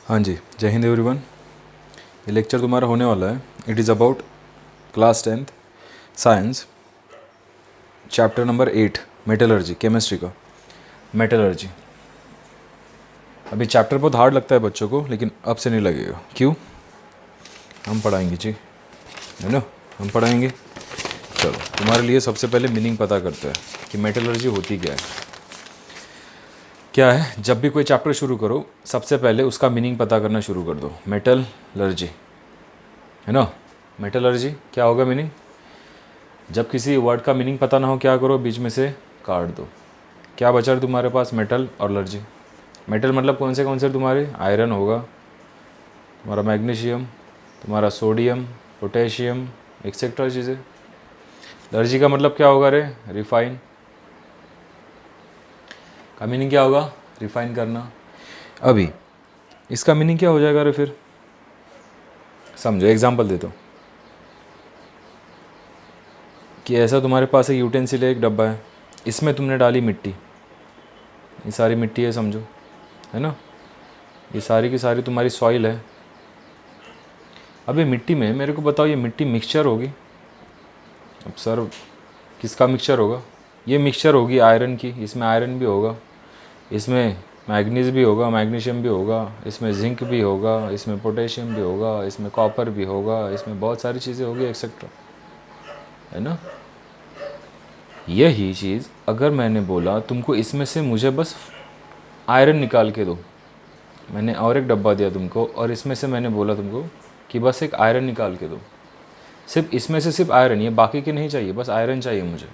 हाँ जी, जय हिंद एवरीवन। ये लेक्चर तुम्हारा होने वाला है। It is about class 10th science chapter number 8 metallurgy, chemistry का मेटलर्जी। अभी चैप्टर बहुत हार्ड लगता है बच्चों को, लेकिन अब से नहीं लगेगा। क्यों? हम पढ़ाएंगे जी, है ना, हम पढ़ाएंगे। चलो, तुम्हारे लिए सबसे पहले मीनिंग पता करते हैं कि मेटलर्जी होती क्या है। क्या है, जब भी कोई चैप्टर शुरू करो सबसे पहले उसका मीनिंग पता करना शुरू कर दो। मेटलर्जी, है ना। मेटलर्जी क्या होगा मीनिंग? जब किसी वर्ड का मीनिंग पता ना हो, क्या करो, बीच में से काट दो। क्या बचा है तुम्हारे पास? मेटल और लर्जी। मेटल मतलब कौन से तुम्हारे? आयरन होगा, तुम्हारा मैग्नीशियम, तुम्हारा सोडियम, पोटेशियम, एक्सेट्रा चीज़ें। लर्जी का मतलब क्या होगा रे? रिफाइन। का मीनिंग क्या होगा? रिफाइन करना। अभी इसका मीनिंग क्या हो जाएगा रे फिर? समझो, एग्जाम्पल देता हूँ कि ऐसा तुम्हारे पास एक यूटेंसिल है, एक डब्बा है, इसमें तुमने डाली मिट्टी। ये सारी मिट्टी है, समझो, है ना। ये सारी की सारी तुम्हारी सॉइल है। अब ये मिट्टी में मेरे को बताओ, ये मिट्टी मिक्सचर होगी? अब सर, किसका मिक्सचर होगा? ये मिक्सचर होगी आयरन की। इसमें आयरन भी होगा, इसमें मैग्नीज भी होगा, मैग्नीशियम भी होगा, इसमें जिंक भी होगा, इसमें पोटेशियम भी होगा, इसमें कॉपर भी होगा, इसमें बहुत सारी चीज़ें होगी, एक्सेट्रा, है ना। यही चीज़ अगर मैंने बोला तुमको इसमें से मुझे बस आयरन निकाल के दो, मैंने और एक डब्बा दिया तुमको और इसमें से मैंने बोला तुमको कि बस एक आयरन निकाल के दो, सिर्फ इसमें से सिर्फ आयरन, ये बाकी के नहीं चाहिए, बस आयरन चाहिए मुझे।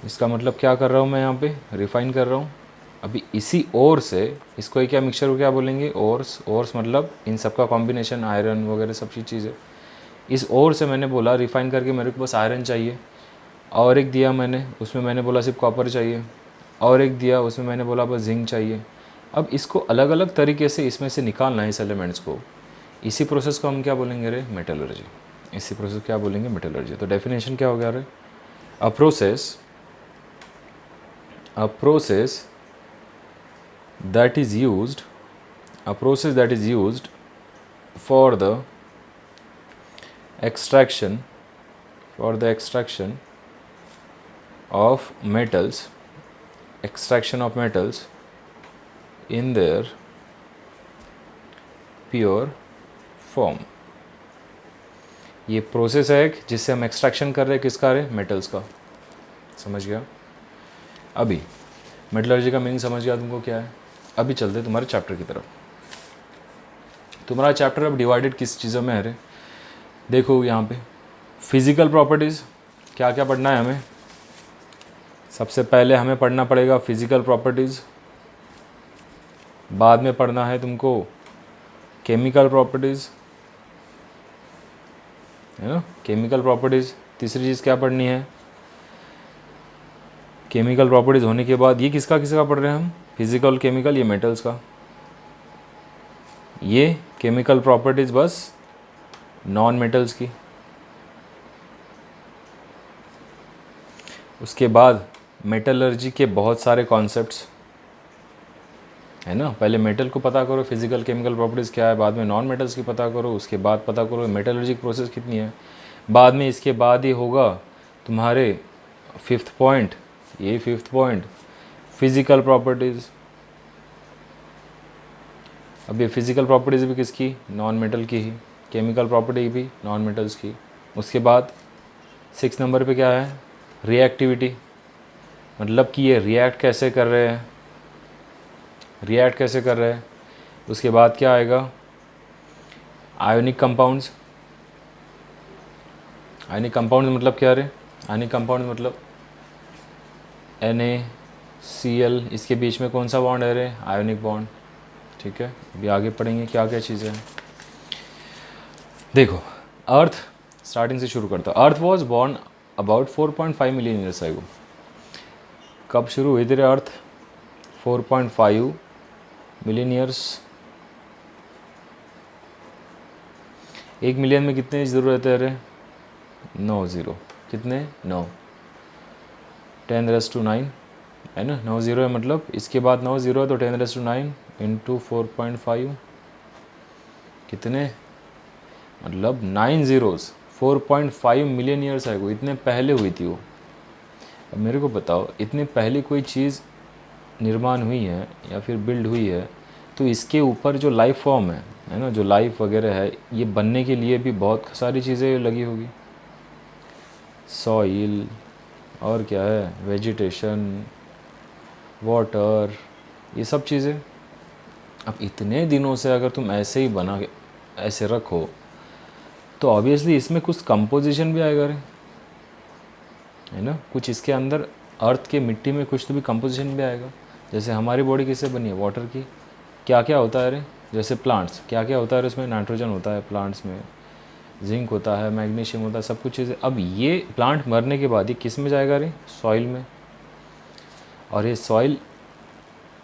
इसका मतलब क्या कर रहा हूँ मैं यहाँ पे? रिफाइन कर रहा हूँ। अभी इसी ओर से इसको एक क्या मिक्सचर को क्या बोलेंगे? ओर्स। ओर्स मतलब इन सब का कॉम्बिनेशन, आयरन वगैरह सब चीज़ें। इस ओर से मैंने बोला रिफाइन करके मेरे को बस आयरन चाहिए, और एक दिया मैंने, उसमें मैंने बोला सिर्फ कॉपर चाहिए, और एक दिया उसमें मैंने बोला बस जिंक चाहिए। अब इसको अलग अलग तरीके से इसमें से निकालना है, इस एलिमेंट्स को। इसी प्रोसेस को हम क्या बोलेंगे रे? मेटलर्जी। इसी प्रोसेस क्या बोलेंगे? मेटलर्जी। तो डेफिनेशन क्या हो गया रे? A process that is used a process that is used for the extraction of metals in their pure form। ये प्रोसेस है एक जिससे हम एक्सट्रैक्शन कर रहे हैं, किसका रे? मेटल्स का। समझ गया? अभी मेटलर्जी का मीनिंग समझ गया तुमको क्या है? अभी चलते तुम्हारे चैप्टर की तरफ। तुम्हारा चैप्टर अब डिवाइडेड किस चीज़ों में है रे? देखो यहाँ पे फिज़िकल प्रॉपर्टीज़। क्या क्या पढ़ना है हमें? सबसे पहले हमें पढ़ना पड़ेगा फिज़िकल प्रॉपर्टीज़, बाद में पढ़ना है तुमको केमिकल प्रॉपर्टीज़, है ना। Chemical properties. तीसरी चीज़ क्या पढ़नी है? केमिकल प्रॉपर्टीज़ होने के बाद ये किसका पढ़ रहे हैं हम? फिज़िकल, केमिकल, ये मेटल्स का। ये केमिकल प्रॉपर्टीज़ बस नॉन मेटल्स की। उसके बाद मेटलर्जी के बहुत सारे कॉन्सेप्ट्स, है ना। पहले मेटल को पता करो, फिजिकल केमिकल प्रॉपर्टीज़ क्या है, बाद में नॉन मेटल्स की पता करो, उसके बाद पता करो मेटलर्जी की प्रोसेस कितनी है, बाद में इसके बाद ही होगा तुम्हारे फिफ्थ पॉइंट, ये फिफ्थ पॉइंट फिज़िकल प्रॉपर्टीज़। अब ये फिज़िकल प्रॉपर्टीज़ भी किसकी? नॉन मेटल की ही। केमिकल प्रॉपर्टी भी नॉन मेटल्स की। उसके बाद 6 नंबर पे क्या है? रिएक्टिविटी, मतलब कि ये रिएक्ट कैसे कर रहे हैं, उसके बाद क्या आएगा? Ionic compounds. आयोनिक कंपाउंड मतलब क्या रे? आयोनिक कंपाउंड मतलब NaCl, इसके बीच में कौन सा बॉन्ड है रे? Ionic bond. ठीक है, अभी आगे पढ़ेंगे क्या क्या चीज़ें हैं। देखो, अर्थ स्टार्टिंग से शुरू करता। अर्थ was born about 4.5 million years ago. कब शुरू हुई थी रे अर्थ? 4.5 मिलियन ईयर्स। 1 मिलियन में कितने ज़रूरत है रे? 9 ज़ीरो। कितने? 9। 10⁻⁹ है ना। 9 ज़ीरो है मतलब इसके बाद 9 ज़ीरो है तो 10⁻⁹ इंटू 4.5 कितने, मतलब 9 ज़ीरोज़ 4.5 मिलियन ईयर्स आएगो, इतने पहले हुई थी वो। अब मेरे को बताओ इतने पहले कोई चीज़ निर्माण हुई है या फिर बिल्ड हुई है तो इसके ऊपर जो लाइफ फॉर्म है ना, जो लाइफ वगैरह है, ये बनने के लिए भी बहुत सारी चीज़ें लगी होगी। सॉइल और क्या है, वेजिटेशन, वाटर, ये सब चीज़ें। अब इतने दिनों से अगर तुम ऐसे ही बना के ऐसे रखो तो ऑब्वियसली इसमें कुछ कंपोजिशन भी आएगा रे, है ना। कुछ इसके अंदर अर्थ के मिट्टी में कुछ तो भी कंपोजिशन भी आएगा। जैसे हमारी बॉडी किससे बनी है, वाटर की। क्या क्या होता है रे, जैसे प्लांट्स, क्या क्या होता है उसमें, नाइट्रोजन होता है प्लांट्स में, जिंक होता है, मैग्नीशियम होता है, सब कुछ चीज़ें। अब ये प्लांट मरने के बाद ये किस में जाएगा रे, सॉइल में। और ये सॉइल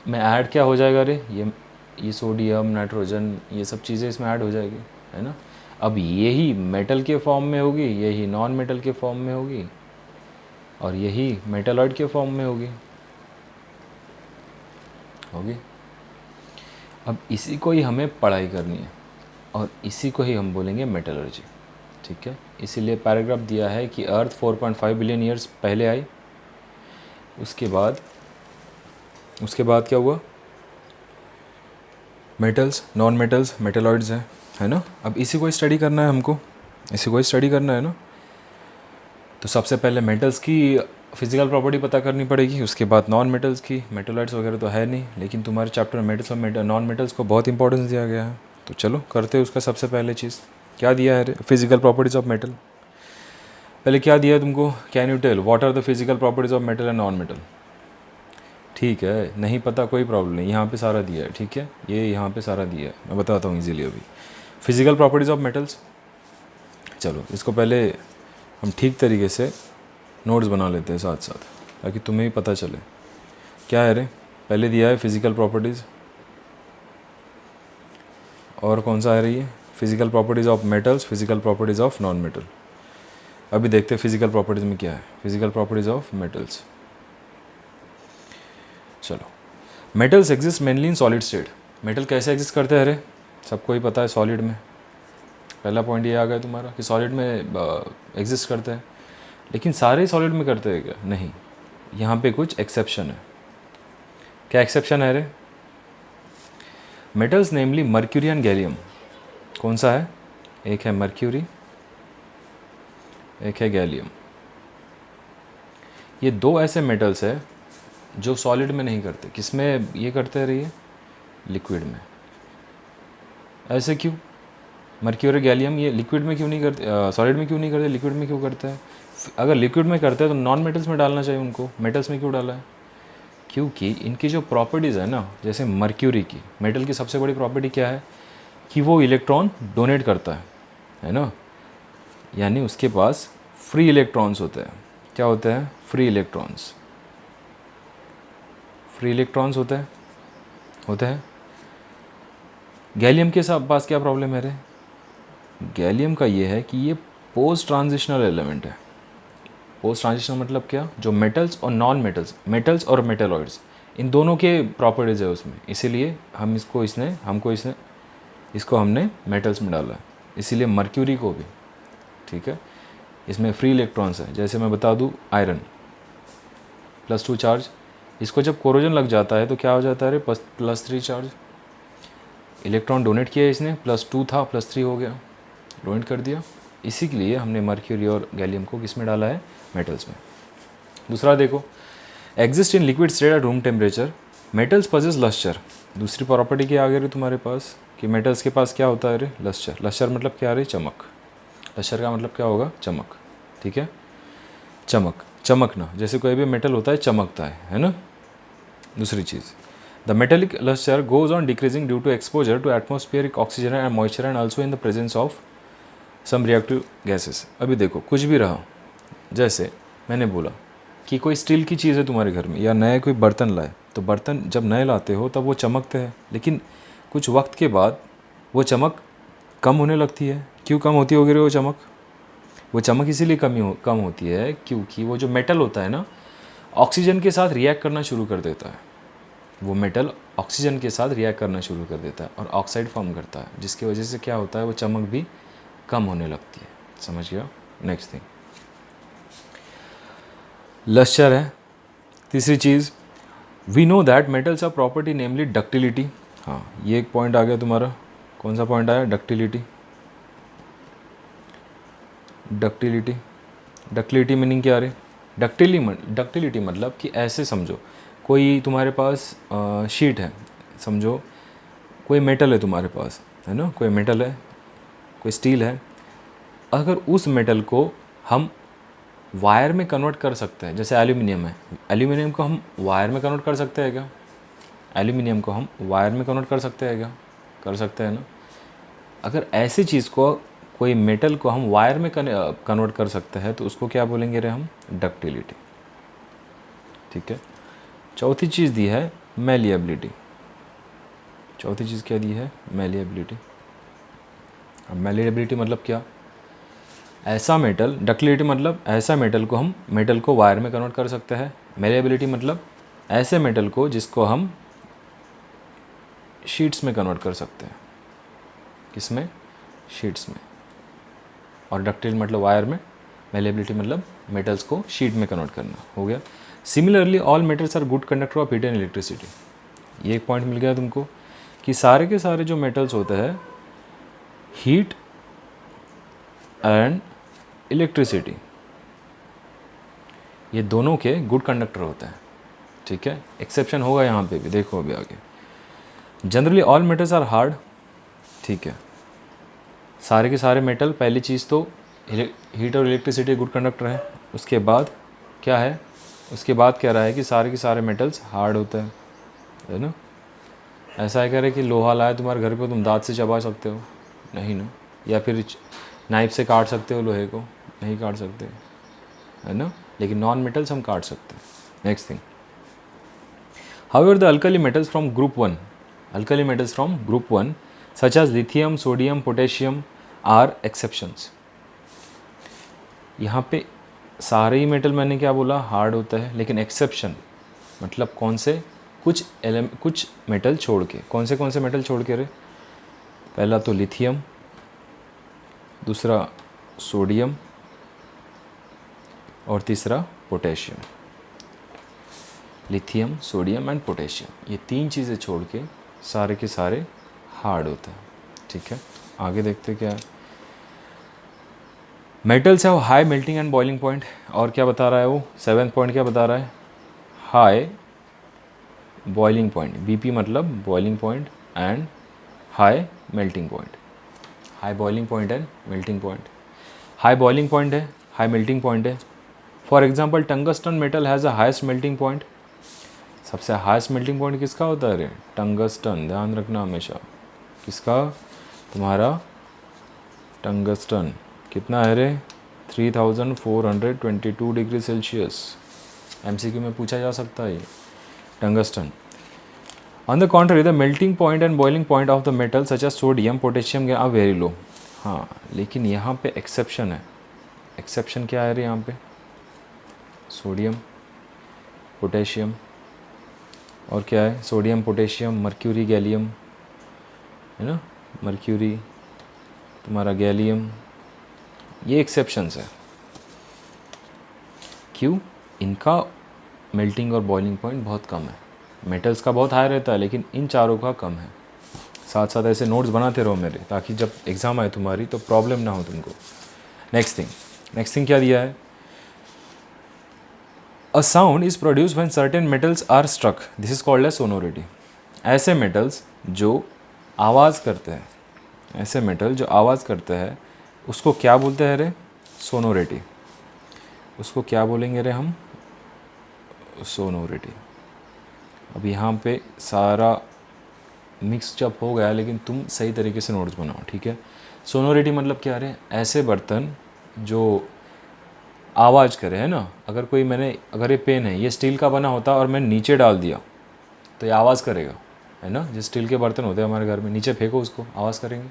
में ऐड क्या हो जाएगा रे, ये सोडियम, नाइट्रोजन, ये सब चीज़ें इसमें ऐड हो जाएगी, है ना। अब यही मेटल के फॉर्म में होगी, यही नॉन मेटल के फॉर्म में होगी, और यही मेटलॉइड के फॉर्म में होगी। अब इसी को ही हमें पढ़ाई करनी है और इसी को ही हम बोलेंगे मेटलर्जी, ठीक है। इसीलिए पैराग्राफ दिया है कि अर्थ 4.5 बिलियन ईयर्स पहले आई, उसके बाद क्या हुआ, मेटल्स, नॉन मेटल्स, मेटलॉइड्स है ना। अब इसी को स्टडी करना है हमको, इसी को स्टडी करना है ना। तो सबसे पहले मेटल्स की फिजिकल प्रॉपर्टी पता करनी पड़ेगी, उसके बाद नॉन मेटल्स की। मेटलॉइड्स वगैरह तो है नहीं, लेकिन तुम्हारे चैप्टर में मेटल्स और नॉन मेटल्स को बहुत इंपॉर्टेंस दिया गया है। तो चलो करते हैं उसका। सबसे पहले चीज़ क्या दिया है, फिजिकल प्रॉपर्टीज़ ऑफ मेटल। पहले क्या दिया है तुमको, can you tell what are the physical properties of metal and non metal. ठीक है, नहीं पता कोई प्रॉब्लम नहीं, यहाँ पे सारा दिया है, ठीक है। ये यहाँ पे सारा दिया है, मैं बताता हूँ इजीली अभी। फिजिकल प्रॉपर्टीज़ ऑफ मेटल्स, चलो इसको पहले हम ठीक तरीके से नोट्स बना लेते हैं साथ साथ, ताकि तुम्हें भी पता चले क्या है रे। पहले दिया है फिजिकल प्रॉपर्टीज़, और कौन सा है रही है, physical properties of metals, physical properties of non metal. अभी देखते हैं फिजिकल प्रॉपर्टीज़ में क्या है, फिजिकल प्रॉपर्टीज़ ऑफ मेटल्स। चलो, metals exist mainly in solid state. Metal कैसे एग्जिस्ट करते हैं रे, सबको ही पता है, सॉलिड में। पहला पॉइंट ये आ गया तुम्हारा कि सॉलिड में एग्जिस्ट करते हैं। लेकिन सारे सॉलिड में करते हैं क्या, नहीं, यहाँ पे कुछ एक्सेप्शन है। क्या एक्सेप्शन है रे, metals namely mercury and gallium. कौन सा है, एक है मर्क्यूरी, एक है गैलियम। ये दो ऐसे मेटल्स है जो सॉलिड में नहीं करते। किस में ये करते रहिए, लिक्विड में। ऐसे क्यों, मर्क्यूरी गैलियम ये लिक्विड में क्यों नहीं करते, सॉलिड में क्यों नहीं करते, लिक्विड में क्यों करते हैं। अगर लिक्विड में करते हैं तो नॉन मेटल्स में डालना चाहिए उनको, मेटल्स में क्यों डाला है। क्योंकि इनकी जो प्रॉपर्टीज़ है ना, जैसे मर्क्यूरी की, मेटल की सबसे बड़ी प्रॉपर्टी क्या है कि वो इलेक्ट्रॉन डोनेट करता है ना। यानी उसके पास फ्री इलेक्ट्रॉन्स होते हैं। क्या होते हैं, फ्री इलेक्ट्रॉन्स। फ्री इलेक्ट्रॉन्स होते हैं। गैलियम के पास क्या प्रॉब्लम है रे, गैलियम का ये है कि ये पोस्ट ट्रांजिशनल एलिमेंट है। पोस्ट ट्रांजिशनल मतलब क्या, जो मेटल्स और नॉन मेटल्स, मेटल्स और मेटलॉइड्स, इन दोनों के प्रॉपर्टीज़ है उसमें। इसीलिए इसको हमने मेटल्स में डाला है। इसीलिए मर्क्यूरी को भी, ठीक है, इसमें फ्री इलेक्ट्रॉन्स है। जैसे मैं बता दूँ, आयरन +2 चार्ज, इसको जब कोरोजन लग जाता है तो क्या हो जाता है रे, +3 चार्ज। इलेक्ट्रॉन डोनेट किया इसने, +2 था +3 हो गया, डोनेट कर दिया। इसी के लिए हमने मर्क्यूरी और गैलियम को किस में डाला है, मेटल्स में। दूसरा देखो, exist in liquid state at room temperature, metals possess lustre. दूसरी प्रॉपर्टी क्या आ गई रे तुम्हारे पास कि मेटल्स के पास क्या होता है रे, लस्टर। लस्टर मतलब क्या रे, चमक। लस्टर का मतलब क्या होगा, चमक, ठीक है। चमकना, जैसे कोई भी मेटल होता है चमकता है ना। दूसरी चीज़, the metallic lustre goes on decreasing due to exposure to atmospheric oxygen and moisture and also in the presence of some reactive gases. अभी देखो, कुछ भी रहा, जैसे मैंने बोला कि कोई स्टील की चीज़ है तुम्हारे घर में, या नए कोई बर्तन लाए, तो बर्तन जब नए लाते हो तब वो चमकते हैं, लेकिन कुछ वक्त के बाद वो चमक कम होने लगती है। क्यों कम होती होगी रे वो चमक इसीलिए कम होती है क्योंकि वो जो मेटल होता है ना, ऑक्सीजन के साथ रिएक्ट करना शुरू कर देता है, वो मेटल ऑक्सीजन के साथ रिएक्ट करना शुरू कर देता है और ऑक्साइड फॉर्म करता है, जिसकी वजह से क्या होता है, वो चमक भी कम होने लगती है। समझ गया? नेक्स्ट थिंग लस्टर है। तीसरी चीज़, we know that metals are property namely ductility. हाँ, ये एक पॉइंट आ गया तुम्हारा। कौन सा पॉइंट आया? डक्टिलिटी। डक्टिलिटी डक्टिलिटी मीनिंग क्या रही? डक्टिलिटी मतलब कि ऐसे समझो, कोई तुम्हारे पास शीट है, समझो कोई मेटल है तुम्हारे पास, है ना, कोई मेटल है, कोई स्टील है। अगर उस मेटल को हम वायर में कन्वर्ट कर सकते हैं, जैसे एल्यूमिनियम है, एल्यूमिनियम को हम वायर में कन्वर्ट कर सकते हैं क्या? एल्यूमिनियम को हम वायर में कन्वर्ट कर सकते हैं क्या? कर सकते हैं ना। अगर ऐसी चीज़ को, कोई मेटल को हम वायर में कन्वर्ट कर सकते हैं तो उसको क्या बोलेंगे रे हम? डक्टिलिटी। ठीक है। चौथी चीज़ दी है मैलिएबिलिटी। चौथी चीज़ क्या दी है? मैलिएबिलिटी। अब मैलिएबिलिटी मतलब क्या? ऐसा मेटल, डक्टिलिटी मतलब ऐसा मेटल को हम मेटल को वायर में कन्वर्ट कर सकते हैं। मैलिएबिलिटी मतलब ऐसे मेटल को जिसको हम शीट्स में कन्वर्ट कर सकते हैं। किस में? शीट्स में। और डक्टाइल मतलब वायर में, मैलिएबिलिटी मतलब मेटल्स को शीट में कन्वर्ट करना। हो गया। Similarly all metals are good conductor of heat and electricity. ये एक पॉइंट मिल गया तुमको कि सारे के सारे जो मेटल्स होते हैं, हीट एंड इलेक्ट्रिसिटी, ये दोनों के गुड कंडक्टर होते हैं। ठीक है। एक्सेप्शन होगा यहाँ पे भी, देखो अभी आगे। Generally all metals are hard. ठीक है। सारे के सारे मेटल, पहली चीज़ तो हीट और इलेक्ट्रिसिटी गुड कंडक्टर है। उसके बाद क्या है? उसके बाद कह रहा है कि सारे के सारे मेटल्स हार्ड होते हैं, है ना। ऐसा है कह रहे कि लोहा लाया तुम्हारे घर पे, तुम दांत से चबा सकते हो? नहीं ना। या फिर नाइफ से काट सकते हो लोहे को? नहीं काट सकते, है ना। लेकिन नॉन मेटल्स हम काट सकते हैं। Next thing, however the alkali metals from group 1, alkali metals from group 1 such as lithium, sodium, potassium are exceptions. यहाँ पे सारे ही मेटल, मैंने क्या बोला, हार्ड होता है, लेकिन एक्सेप्शन मतलब कौन से? कुछ मेटल छोड़ के। कौन से मेटल छोड़ के रे? पहला तो लिथियम, दूसरा सोडियम और तीसरा potassium. Lithium, sodium and potassium, ये तीन चीज़ें छोड़ के सारे के सारे हार्ड होते हैं। ठीक है। आगे देखते क्या है। Metals have high melting and boiling point. और क्या बता रहा है वो? 7th पॉइंट क्या बता रहा है? High boiling point. बीपी मतलब boiling point and high melting point. High boiling point and melting point. High boiling point है, हाई मेल्टिंग पॉइंट है। For example tungsten metal has a highest melting point. सबसे highest melting point किसका होता है रे? Tungsten. ध्यान रखना हमेशा। किसका? तुम्हारा टंगस्टन। कितना है रे? 3422 डिग्री सेल्सियस। एमसीक्यू में पूछा जा सकता है ये। Tungsten. On the contrary the melting point and boiling point of the metal such as sodium, potassium are very low. हाँ, लेकिन यहाँ पे एक्सेप्शन है। एक्सेप्शन क्या है रे यहाँ पे? सोडियम, पोटेशियम और क्या है? सोडियम, पोटेशियम, मर्क्यूरी, गैलियम, है ना। मर्क्यूरी, तुम्हारा गैलियम, ये एक्सेप्शंस है। क्यों? इनका मेल्टिंग और बॉइलिंग पॉइंट बहुत कम है। मेटल्स का बहुत हाई रहता है, लेकिन इन चारों का कम है। साथ साथ ऐसे नोट्स बनाते रहो मेरे, ताकि जब एग्ज़ाम आए तुम्हारी तो प्रॉब्लम ना हो तुमको। नेक्स्ट थिंग क्या दिया है? A sound is produce when certain metals are struck, this is called as sonority. ऐसे मेटल्स जो आवाज़ करते हैं, ऐसे मेटल जो आवाज़ करते हैं, उसको क्या बोलते हैं रे? सोनोरिटी। उसको क्या बोलेंगे रे हम? सोनोरिटी। अब यहाँ पे सारा मिक्सचअप हो गया, लेकिन तुम सही तरीके से नोट्स बनाओ। ठीक है। सोनोरिटी मतलब क्या रे? ऐसे बर्तन जो आवाज़ करे, है ना। अगर ये पेन है, ये स्टील का बना होता और मैं नीचे डाल दिया तो ये आवाज़ करेगा, है ना। जो स्टील के बर्तन होते हैं हमारे घर में, नीचे फेंको उसको, आवाज़ करेंगे,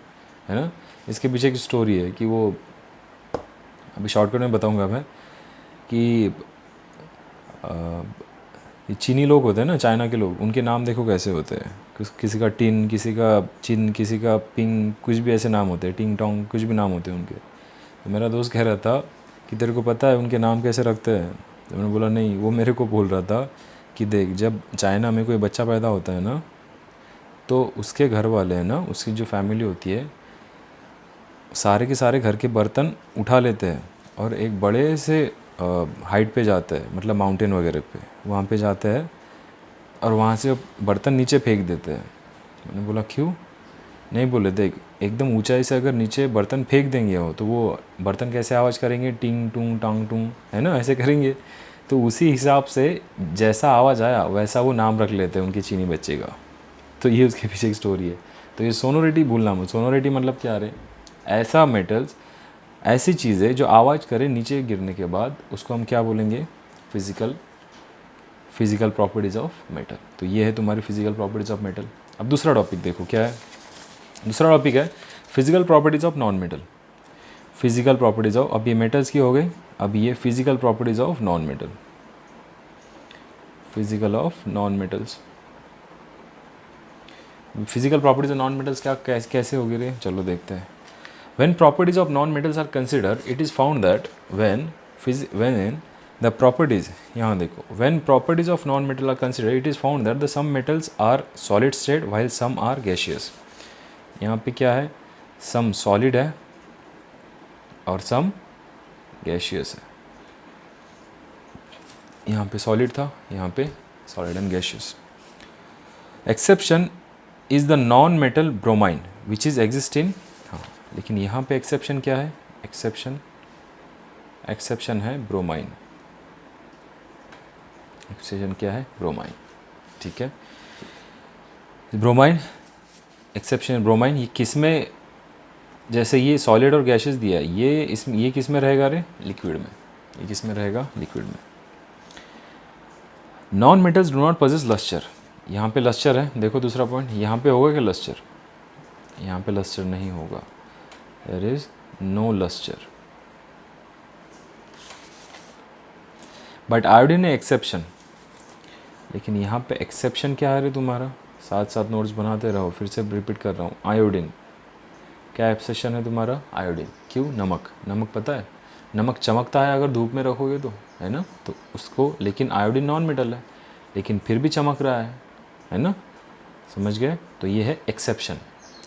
है ना। इसके पीछे की स्टोरी है कि वो, अभी शॉर्टकट में बताऊंगा मैं, कि ये चीनी लोग होते हैं ना, चाइना के लोग, उनके नाम देखो कैसे होते हैं, किसी का टिन, किसी का चिन, किसी का पिंग, कुछ भी ऐसे नाम होते हैं, टिंग टोंग, कुछ भी नाम होते हैं उनके। तो मेरा दोस्त कह रहा था कि तेरे को पता है उनके नाम कैसे रखते हैं? तो मैंने बोला नहीं। वो मेरे को बोल रहा था कि देख, जब चाइना में कोई बच्चा पैदा होता है ना, तो उसके घर वाले हैं ना, उसकी जो फैमिली होती है, सारे के सारे घर के बर्तन उठा लेते हैं और एक बड़े से हाइट पे जाते हैं, मतलब माउंटेन वगैरह पे, वहाँ पे जाते हैं और वहाँ से बर्तन नीचे फेंक देते हैं। मैंने बोला क्यों? नहीं, बोले देख, एकदम ऊंचाई से अगर नीचे बर्तन फेंक देंगे हो तो वो बर्तन कैसे आवाज़ करेंगे, टिंग टूंग टांग टूंग, है ना, ऐसे करेंगे। तो उसी हिसाब से जैसा आवाज़ आया वैसा वो नाम रख लेते हैं उनके चीनी बच्चे का। तो ये उसके पीछे एक स्टोरी है। तो ये सोनोरिटी भूलना मत। सोनोरिटी मतलब क्या है? ऐसा मेटल्स, ऐसी चीज़ें जो आवाज़ करे नीचे गिरने के बाद, उसको हम क्या बोलेंगे? Physical properties of metal. तो ये है तुम्हारी फिजिकल प्रॉपर्टीज़ ऑफ मेटल। अब दूसरा टॉपिक देखो क्या है। दूसरा टॉपिक है physical properties of non metal. Physical properties of, अब ये मेटल्स की हो गई, अब ये physical properties of non metal. Physical of non metals, physical properties of non metals क्या कैसे होगी रे? चलो देखते हैं। When properties of non metals are consider, it is found that when the properties, यहाँ देखो, when properties of non metal are consider, it is found that the some metals are solid state while some are gaseous. यहाँ पे क्या है? सम solid है और सम gaseous है। यहाँ पे सॉलिड था, यहाँ पे solid and gaseous. Exception is the non metal bromine which is exist in, हाँ, लेकिन यहाँ पे एक्सेप्शन क्या है? एक्सेप्शन है ब्रोमाइन। एक्सेप्शन क्या है? ब्रोमाइन। ठीक है, ब्रोमाइन, एक्सेप्शन ब्रोमाइन। ये किस में, जैसे ये सॉलिड और गैसेस दिया है, ये किस में रहेगा रे? लिक्विड में। ये किस में रहेगा? लिक्विड में। Non metals do not possess lustre. यहाँ पे लस्टर है, देखो दूसरा पॉइंट, यहाँ पे होगा क्या लस्टर? यहाँ पे लस्टर नहीं होगा, there is no lustre. But iodine है एक्सेप्शन, लेकिन यहाँ पे एक्सेप्शन क्या है रे तुम्हारा? साथ साथ नोट्स बनाते रहो, फिर से रिपीट कर रहा हूँ। आयोडीन, क्या एक्सेप्शन है तुम्हारा? आयोडीन। क्यों? नमक। नमक पता है, नमक चमकता है अगर धूप में रखोगे तो, है ना, तो उसको, लेकिन आयोडीन नॉन मेटल है लेकिन फिर भी चमक रहा है ना, समझ गए? तो ये है एक्सेप्शन,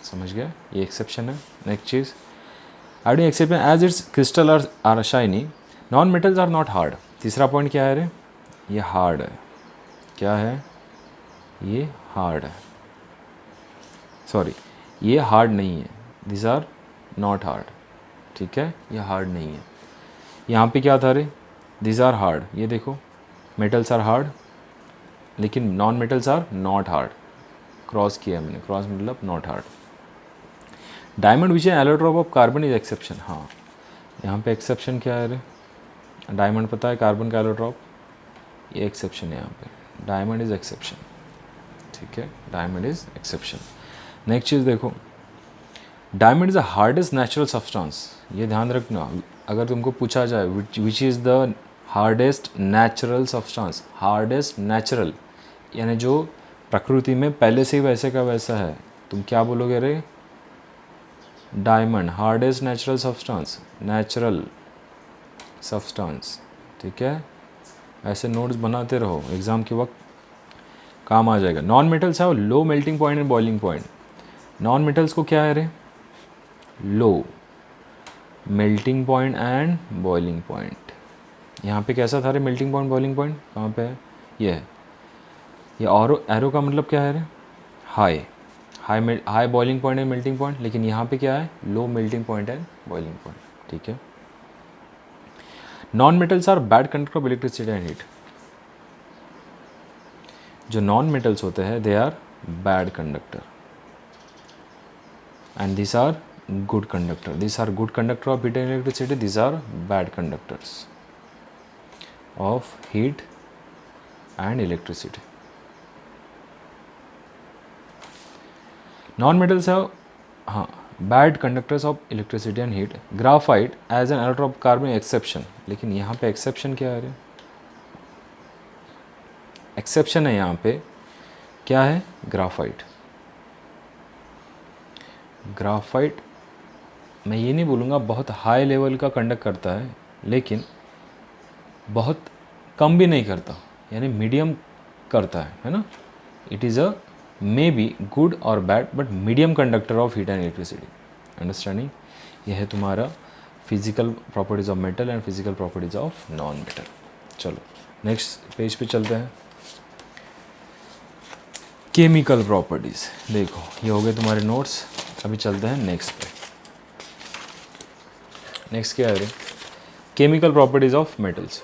समझ गए? ये एक्सेप्शन है। नेक्स्ट चीज़, iodine exception as its crystal are shiny, non metals are not hard. तीसरा पॉइंट क्या है रे? ये हार्ड है। क्या है? ये हार्ड है, सॉरी, ये हार्ड नहीं है, दिस आर नॉट हार्ड। ठीक है, ये हार्ड नहीं है। यहाँ पे क्या था रे? This are hard. ये देखो, मेटल्स आर हार्ड लेकिन non metals are not hard. Cross किया मैंने, क्रॉस मतलब not hard. Diamond which an allotrope of carbon is exception. हाँ, यहाँ पे एक्सेप्शन क्या है रे? डायमंड पता है, कार्बन का एलोट्रोप, ये एक्सेप्शन है यहाँ पे। Diamond is exception. ठीक है, डायमंड इज एक्सेप्शन। नेक्स्ट चीज़ देखो, diamond is the hardest natural substance. ये ध्यान रखना, अगर तुमको पूछा जाए which is the hardest natural substance, hardest natural यानी जो प्रकृति में पहले से ही वैसे का वैसा है, तुम क्या बोलोगे रे? Diamond, hardest natural substance, natural substance. ठीक है, ऐसे नोट्स बनाते रहो, एग्ज़ाम के वक्त काम आ जाएगा। नॉन मेटल्स है low melting point and boiling point. Non metals को क्या है रे? लो melting point and boiling point. यहाँ पे कैसा था रे? मेल्टिंग पॉइंट बॉइलिंग पॉइंट कहाँ पे है? ये है। ये एरो का मतलब क्या है रे? High. High boiling point and melting point, लेकिन यहाँ पे क्या है? Low melting point and boiling point. ठीक है, non metals are bad conductor of electricity and heat. जो नॉन मेटल्स होते हैं they are bad conductor and these are good conductor. These are good conductor of heat and electricity, these are bad conductors of heat and electricity. Non-metals have bad conductors of electricity and heat. Graphite as an allotrope carbon exception, लेकिन यहाँ पे exception क्या है? Exception है यहाँ पे, क्या है? ग्राफाइट। ग्राफाइट मैं ये नहीं बोलूँगा बहुत हाई लेवल का कंडक्ट करता है, लेकिन बहुत कम भी नहीं करता, यानी मीडियम करता है ना। It is a may be good और bad but medium conductor of heat and electricity. Understanding? यह है तुम्हारा physical properties of metal and physical properties of non metal. चलो नेक्स्ट पेज पे चलते हैं। केमिकल प्रॉपर्टीज़, देखो ये हो गए तुम्हारे नोट्स। अभी चलते हैं नेक्स्ट पे। नेक्स्ट क्या है? Chemical properties of metals.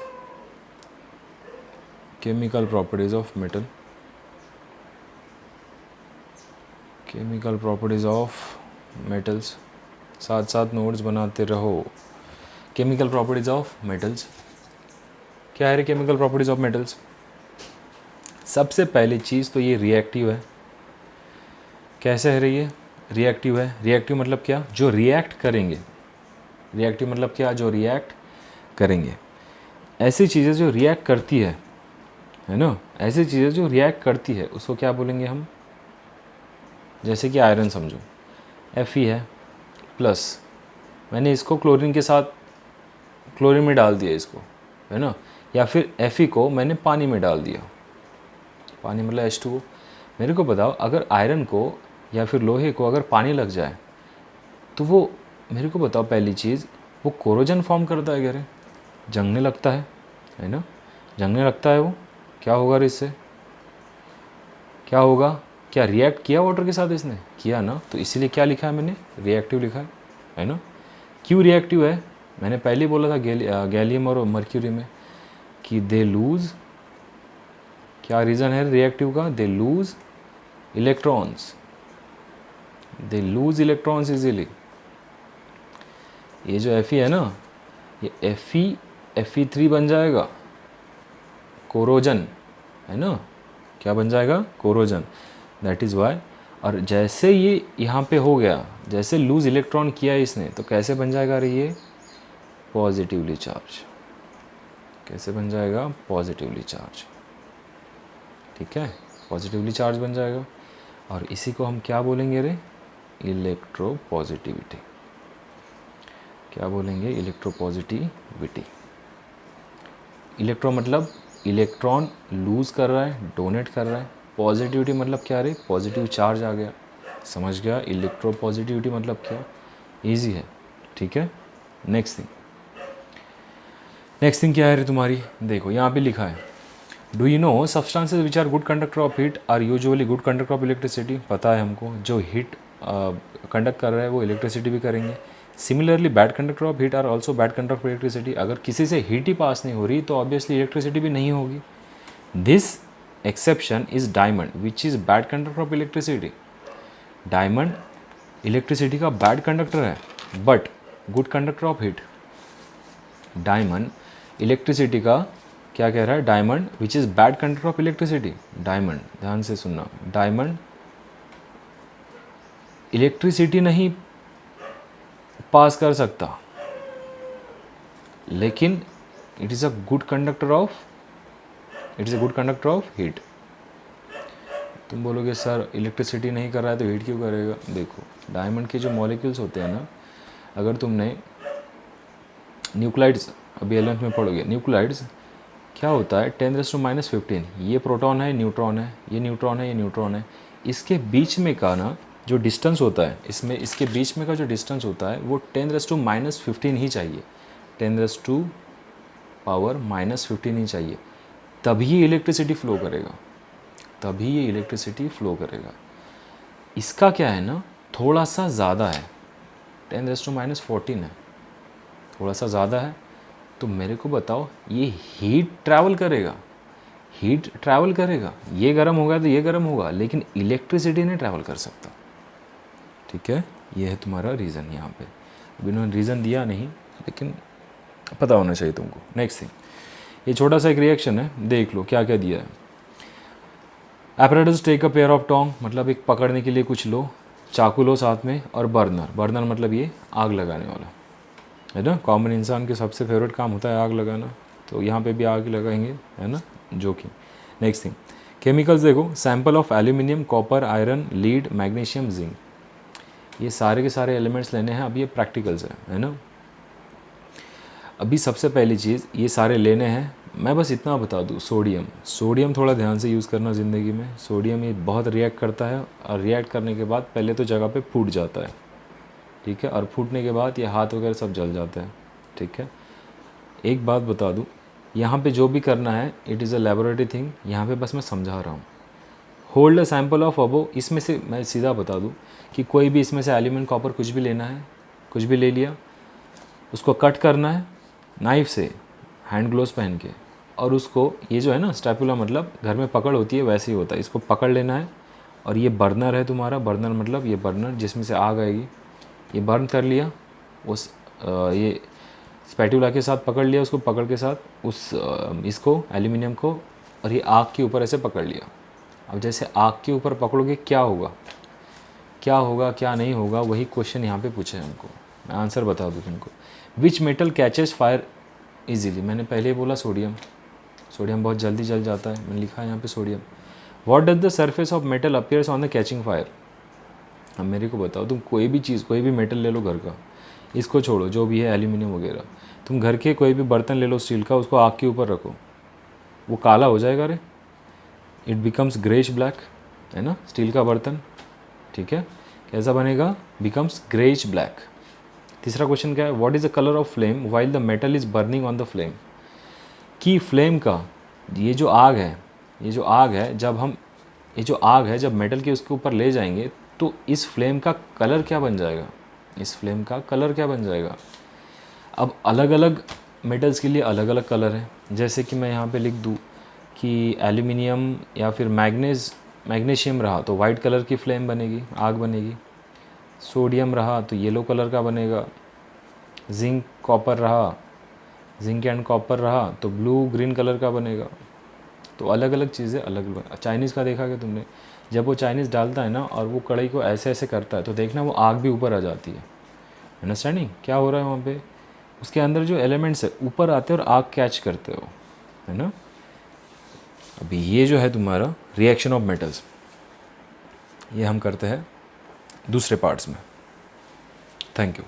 Chemical properties of metal, chemical properties of metals, साथ साथ नोट्स बनाते रहो। केमिकल प्रॉपर्टीज़ ऑफ मेटल्स क्या है रे? केमिकल प्रॉपर्टीज़ ऑफ मेटल्स, सबसे पहली चीज़ तो ये रिएक्टिव है। कैसे है रे ये? रिएक्टिव है। रिएक्टिव मतलब क्या? जो रिएक्ट करेंगे। रिएक्टिव मतलब क्या? जो रिएक्ट करेंगे। ऐसी चीज़ें जो रिएक्ट करती है ना, ऐसी चीज़ें जो रिएक्ट करती है उसको क्या बोलेंगे हम? जैसे कि आयरन समझो, Fe है प्लस, मैंने इसको क्लोरीन के साथ, क्लोरीन में डाल दिया इसको, है ना, या फिर Fe को मैंने पानी में डाल दिया, पानी मतलब H2O। मेरे को बताओ, अगर आयरन को या फिर लोहे को अगर पानी लग जाए तो वो, मेरे को बताओ पहली चीज़, वो कोरोजन फॉर्म करता है क्या रे? जंगने लगता है ना, जंगने लगता है वो। क्या होगा रे इससे? क्या होगा? क्या रिएक्ट किया वाटर के साथ इसने? किया ना, तो इसीलिए क्या लिखा है मैंने? रिएक्टिव लिखा है ना। क्यों रिएक्टिव है? मैंने पहले ही बोला था गैलियम और मर्क्यूरी में कि दे लूज़, क्या रीज़न है रिएक्टिव का? They lose electrons, they lose electrons easily. ये जो Fe है ना, ये Fe3 बन जाएगा, कोरोजन, है ना। क्या बन जाएगा? कोरोजन। That is why. और जैसे ये यहाँ पे हो गया, जैसे लूज़ इलेक्ट्रॉन किया इसने, तो कैसे बन जाएगा रे ये? Positively charge. कैसे बन जाएगा? Positively charge. ठीक है, पॉजिटिवली चार्ज बन जाएगा। और इसी को हम क्या बोलेंगे रे? इलेक्ट्रोपॉजिटिविटी। क्या बोलेंगे? इलेक्ट्रोपॉजिटिविटी। इलेक्ट्रो मतलब इलेक्ट्रॉन लूज़ कर रहा है, डोनेट कर रहा है। पॉजिटिविटी मतलब क्या रे? पॉजिटिव चार्ज आ गया। समझ गया? इलेक्ट्रोपॉजिटिविटी मतलब क्या? इजी है। ठीक है, नेक्स्ट थिंग क्या है रे तुम्हारी? देखो यहाँ पे लिखा है, do you know substances which are good conductor of heat are usually good conductor of electricity. पता है हमको, जो हीट कंडक्ट कर रहा है वो इलेक्ट्रिसिटी भी करेंगे। Similarly bad conductor of heat are also bad conductor of electricity. अगर किसी से हीट ही पास नहीं हो रही तो ऑब्वियसली इलेक्ट्रिसिटी भी नहीं होगी। This exception is diamond which is bad conductor of electricity. Diamond electricity का बैड कंडक्टर है but good conductor of heat. Diamond electricity का क्या कह रहा है? Diamond which is bad conductor of electricity. Diamond, ध्यान से सुनना, डायमंड इलेक्ट्रिसिटी नहीं पास कर सकता, लेकिन it is a good conductor of, it is a good conductor of heat. तुम बोलोगे सर इलेक्ट्रिसिटी नहीं कर रहा है तो हीट क्यों करेगा? देखो, डायमंड के जो मॉलिक्यूल्स होते हैं ना, अगर तुमने न्यूक्लाइड्स अभी 11th में पढ़ोगे, न्यूक्लाइड्स क्या होता है? 10⁻⁻15। ये प्रोटॉन है, न्यूट्रॉन है, ये न्यूट्रॉन है, ये न्यूट्रॉन है। इसके बीच में का ना जो डिस्टेंस होता है, इसमें इसके बीच में का जो डिस्टेंस होता है वो 10⁻⁻15 ही चाहिए, 10⁻⁻15 ही चाहिए, तभी ये इलेक्ट्रिसिटी फ्लो करेगा, तभी ये इलेक्ट्रिसिटी फ्लो करेगा। इसका क्या है ना, थोड़ा सा ज़्यादा है, 10⁻⁻14 है, थोड़ा सा ज़्यादा है। तो मेरे को बताओ, ये हीट ट्रैवल करेगा, हीट ट्रैवल करेगा, ये गर्म होगा तो ये गर्म होगा, लेकिन इलेक्ट्रिसिटी नहीं ट्रैवल कर सकता। ठीक है, ये है तुम्हारा रीज़न। यहाँ पे अभी इन्होंने रीज़न दिया नहीं, लेकिन पता होना चाहिए तुमको। नेक्स्ट थिंग, ये छोटा सा एक रिएक्शन है, देख लो क्या क्या दिया है। Apparatus take a pair of tong, मतलब एक पकड़ने के लिए कुछ लो, चाकू लो साथ में, और बर्नर, बर्नर मतलब ये आग लगाने वाला, है ना। कॉमन इंसान के सबसे फेवरेट काम होता है आग लगाना, तो यहाँ पे भी आग लगाएंगे, है ना, जो कि नेक्स्ट थिंग, केमिकल्स देखो, sample of aluminium, copper, iron, lead, magnesium, zinc, ये सारे के सारे एलिमेंट्स लेने हैं। अब ये प्रैक्टिकल्स है ना। अभी सबसे पहली चीज़ ये सारे लेने हैं। मैं बस इतना बता दूँ, सोडियम थोड़ा ध्यान से यूज़ करना ज़िंदगी में। सोडियम ये बहुत रिएक्ट करता है और रिएक्ट करने के बाद पहले तो जगह पे फूट जाता है, ठीक है, और फूटने के बाद ये हाथ वगैरह सब जल जाता है, ठीक है। एक बात बता दूँ, यहाँ पे जो भी करना है it is a laboratory thing, यहाँ पे बस मैं समझा रहा हूँ। होल्ड अ सैम्पल ऑफ अबो, इसमें से मैं सीधा बता दूँ कि कोई भी इसमें से एल्यूमिनियम, कॉपर कुछ भी लेना है, कुछ भी ले लिया, उसको कट करना है नाइफ़ से, हैंड ग्लोव्स पहन के, और उसको ये जो है ना स्टैपुला, मतलब घर में पकड़ होती है वैसे ही होता है, इसको पकड़ लेना है। और ये बर्नर है तुम्हारा, बर्नर मतलब ये बर्नर जिसमें से आग आएगी, ये बर्न कर लिया, उस ये स्पैटुला के साथ पकड़ लिया, उसको पकड़ के साथ उस इसको एल्यूमिनियम को, और ये आग के ऊपर ऐसे पकड़ लिया। अब जैसे आग के ऊपर पकड़ोगे क्या होगा, क्या होगा क्या नहीं होगा, वही क्वेश्चन यहाँ पे पूछे हमको। मैं आंसर बता दूँ तुमको। Which metal catches fire easily, मैंने पहले ही बोला सोडियम, सोडियम बहुत जल्दी जल जाता है, मैंने लिखा है यहाँ पे sodium. What does the surface of metal appears on the catching fire, अब मेरे को बताओ, तुम कोई भी चीज़, कोई भी मेटल ले लो घर का, इसको छोड़ो जो भी है एल्यूमिनियम वगैरह, तुम घर के कोई भी बर्तन ले लो स्टील का, उसको आग के ऊपर रखो, वो काला हो जाएगा रे, इट बिकम्स ग्रेश ब्लैक, है ना, स्टील का बर्तन, ठीक है, कैसा बनेगा, बिकम्स ग्रेश ब्लैक। तीसरा क्वेश्चन क्या है, what is the colour of flame while the metal is burning on the flame, कि फ्लेम का ये जो आग है, ये जो आग है, जब हम ये जो आग है जब मेटल के उसके ऊपर ले जाएंगे तो इस फ्लेम का कलर क्या बन जाएगा, इस फ्लेम का कलर क्या बन जाएगा। अब अलग अलग मेटल्स के लिए अलग अलग कलर है, जैसे कि मैं यहाँ पे लिख दूँ कि एल्यूमिनियम या फिर मैग्नीशियम रहा तो वाइट कलर की फ्लेम बनेगी, आग बनेगी। सोडियम रहा तो येलो कलर का बनेगा। जिंक कॉपर रहा, जिंक एंड कॉपर रहा तो ब्लू ग्रीन कलर का बनेगा। तो अलग अलग चीज़ें अलग अलग। चाइनीज़ का देखा क्या तुमने, जब वो चाइनीज़ डालता है ना और वो कढ़ाई को ऐसे ऐसे करता है तो देखना वो आग भी ऊपर आ जाती है। अंडरस्टैंडिंग क्या हो रहा है वहाँ पे, उसके अंदर जो एलिमेंट्स है ऊपर आते हैं और आग कैच करते हो, है ना। अभी ये जो है तुम्हारा रिएक्शन ऑफ मेटल्स, ये हम करते हैं दूसरे पार्ट्स में। Thank you.